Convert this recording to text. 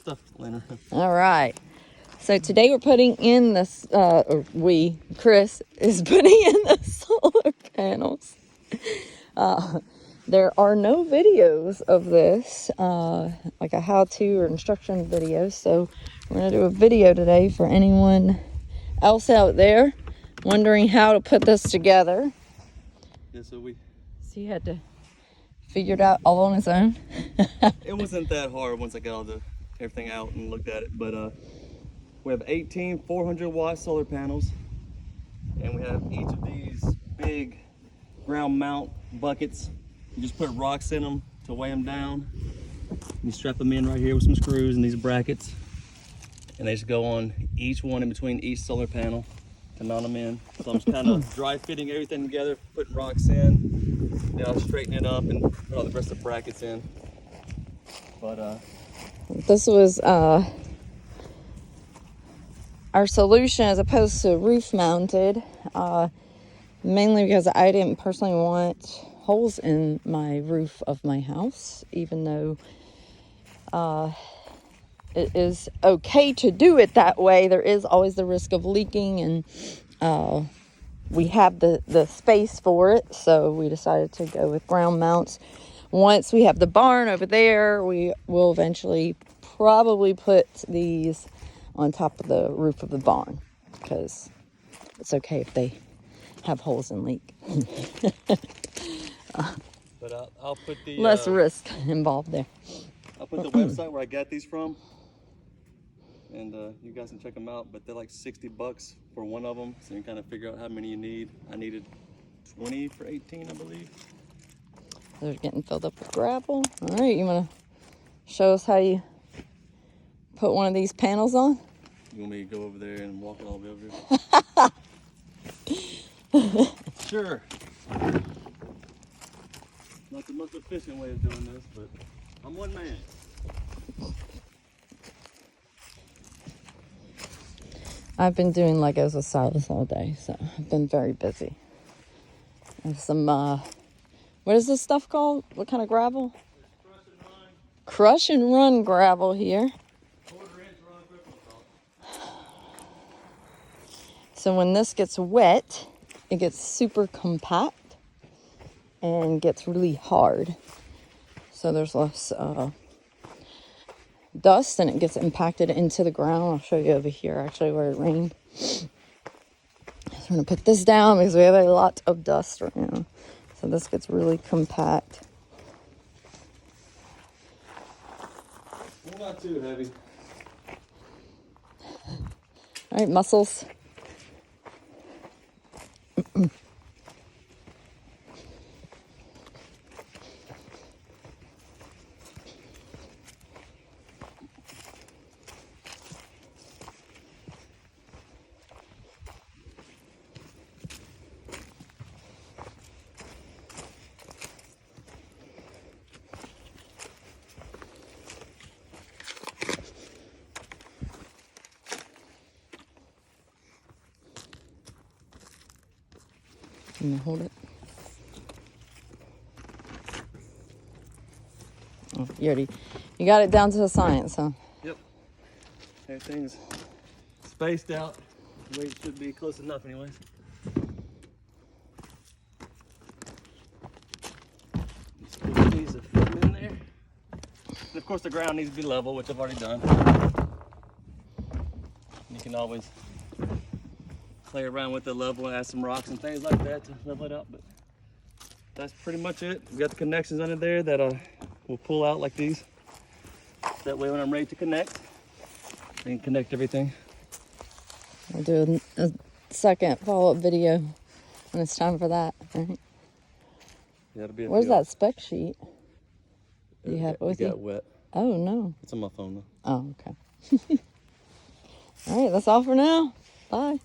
Stuff, Lena. All right. So today we're putting in this, Chris is putting in the solar panels. There are no videos of this, like a how-to or instruction video. So we're going to do a video today for anyone else out there wondering how to put this together. Yeah, so he had to figure it out all on his own. it wasn't that hard once I got everything out and looked at it, but we have 18 400-watt solar panels, and we have each of these big ground mount buckets. You just put rocks in them to weigh them down. You strap them in right here with some screws and these brackets, and they just go on each one in between each solar panel to mount them in. So I'm just kind of dry fitting everything together, putting rocks in, then I'll straighten it up and put all the rest of the brackets in. But this was our solution as opposed to roof mounted, mainly because I didn't personally want holes in my roof of my house, even though it is okay to do it that way. There is always the risk of leaking, and we have the space for it, so we decided to go with ground mounts. Once we have the barn over there, we will eventually probably put these on top of the roof of the barn, because it's okay if they have holes and leak. But I'll put the less risk involved there. I'll put the website where I got these from, and you guys can check them out. But they're like $60 for one of them, so you can kind of figure out how many you need. I needed 20 for 18, I believe. They're getting filled up with gravel. All right, you want to show us how you put one of these panels on? You want me to go over there and walk it all the way over here? Sure. Not the most efficient way of doing this, but I'm one man. I've been doing Legos with Silas all day, so I've been very busy. I have some, what is this stuff called? What kind of gravel? Crush and run gravel here. So when this gets wet, it gets super compact and gets really hard. So there's less dust, and it gets impacted into the ground. I'll show you over here actually where it rained. So I'm gonna put this down because we have a lot of dust right now. So this gets really compact. Well, not too heavy. All right, muscles. Can you hold it? Oh, you got it down to the science, huh? Yep. Everything's spaced out the way it should be, close enough anyways. Just put these in there. And of course the ground needs to be level, which I've already done. You can always play around with the level and add some rocks and things like that to level it out, but that's pretty much it. We got the connections under there that will pull out like these. That way when I'm ready to connect, I can connect everything. I'll do a second follow-up video when it's time for that. All right. Yeah, it'll be Where's that spec sheet? You have it with you? It got wet. Oh, no. It's on my phone though. Oh, okay. All right, that's all for now. Bye.